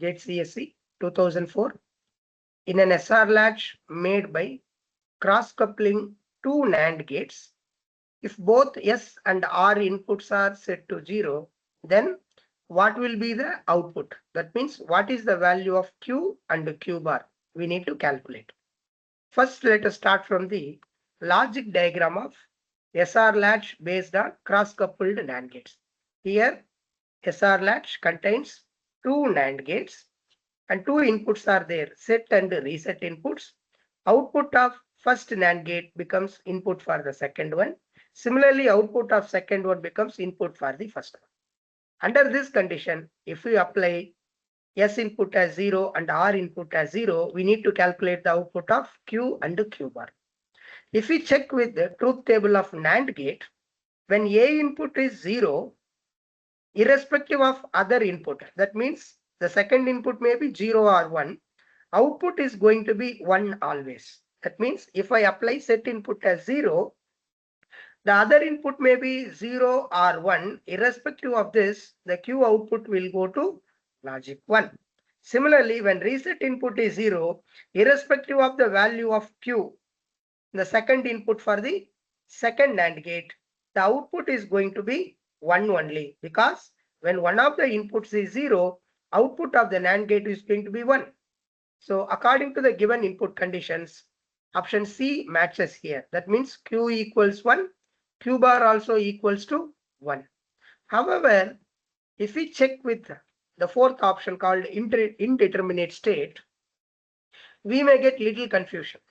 Gate CSE 2004. In an SR latch made by cross-coupling two NAND gates, if both S and R inputs are set to 0, then what will be the output? That means what is the value of Q and Q bar? We need to calculate. First, let us start from the logic diagram of SR latch based on cross-coupled NAND gates. Here, SR latch contains two NAND gates and two inputs are there, set and reset inputs. Output of first NAND gate becomes input for the second one. Similarly, output of second one becomes input for the first one. Under this condition, if we apply S input as 0 and R input as 0, we need to calculate the output of Q and Q bar. If we check with the truth table of NAND gate, when A input is 0, irrespective of other input, that means the second input may be 0 or 1, output is going to be 1 always. That means if I apply set input as 0, the other input may be 0 or 1. Irrespective of this, the Q output will go to logic 1. Similarly, when reset input is 0, irrespective of the value of Q, the second input for the second NAND gate, the output is going to be 1 only, because when one of the inputs is 0, output of the NAND gate is going to be 1. So according to the given input conditions, option C matches here. That means Q equals 1, Q bar also equals to 1. However, if we check with the fourth option called indeterminate state, we may get little confusion.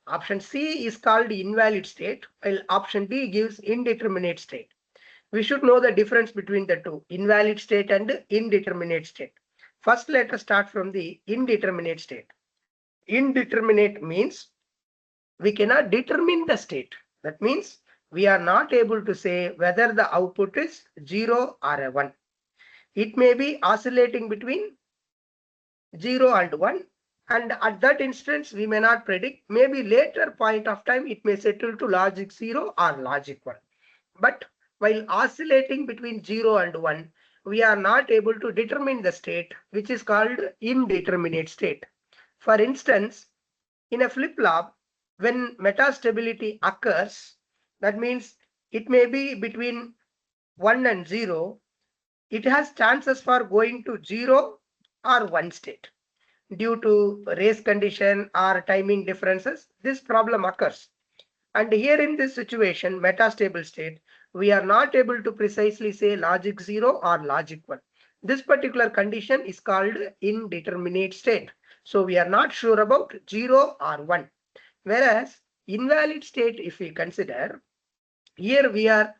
Option C is called invalid state, while option D gives indeterminate state. We should know the difference between the two, invalid state and indeterminate state. First, let us start from the indeterminate state. Indeterminate means we cannot determine the state. That means we are not able to say whether the output is 0 or a 1. It may be oscillating between 0 and 1. And at that instance, we may not predict. Maybe later point of time, it may settle to logic 0 or logic 1. But while oscillating between 0 and 1, we are not able to determine the state, which is called indeterminate state. For instance, in a flip-flop, when metastability occurs, that means it may be between 1 and 0. It has chances for going to 0 or 1 state. Due to race condition or timing differences, this problem occurs. And here in this situation, metastable state, we are not able to precisely say logic 0 or logic 1. This particular condition is called indeterminate state. So we are not sure about 0 or 1. Whereas invalid state, if we consider, here we are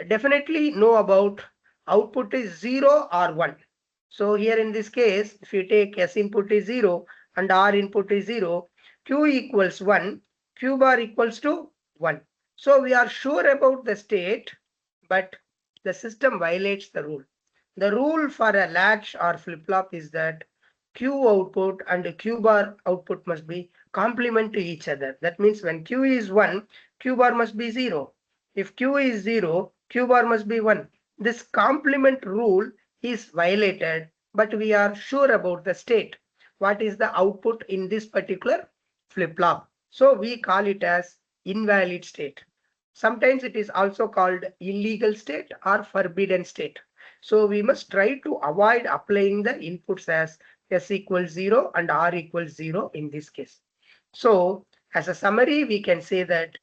definitely know about output is 0 or 1. So here in this case, if you take S input is 0 and R input is 0, Q equals 1, Q bar equals to 1. So we are sure about the state, but the system violates the rule. The rule for a latch or flip-flop is that Q output and Q bar output must be complement to each other. That means when Q is 1, Q bar must be 0. If Q is 0, Q bar must be 1. This complement rule is violated, but we are sure about the state. What is the output in this particular flip-flop? So we call it as invalid state. Sometimes it is also called illegal state or forbidden state. So we must try to avoid applying the inputs as S equals 0 and R equals 0 in this case. So as a summary, we can say that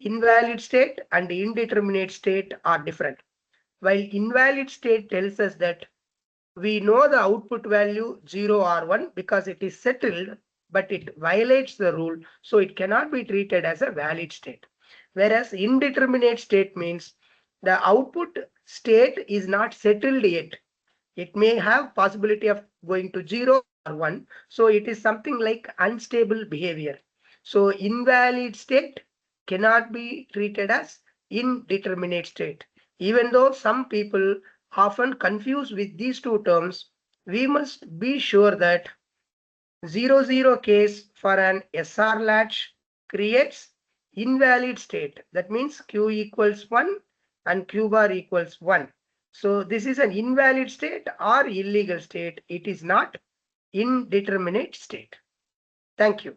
invalid state and indeterminate state are different. While invalid state tells us that we know the output value 0 or 1 because it is settled, but it violates the rule, so it cannot be treated as a valid state. Whereas indeterminate state means the output state is not settled yet. It may have possibility of going to 0 or 1. So it is something like unstable behavior. So invalid state cannot be treated as indeterminate state. Even though some people often confuse with these two terms, we must be sure that 0-0 case for an SR latch creates invalid state. That means Q equals 1 and Q bar equals 1. So this is an invalid state or illegal state. It is not indeterminate state. Thank you.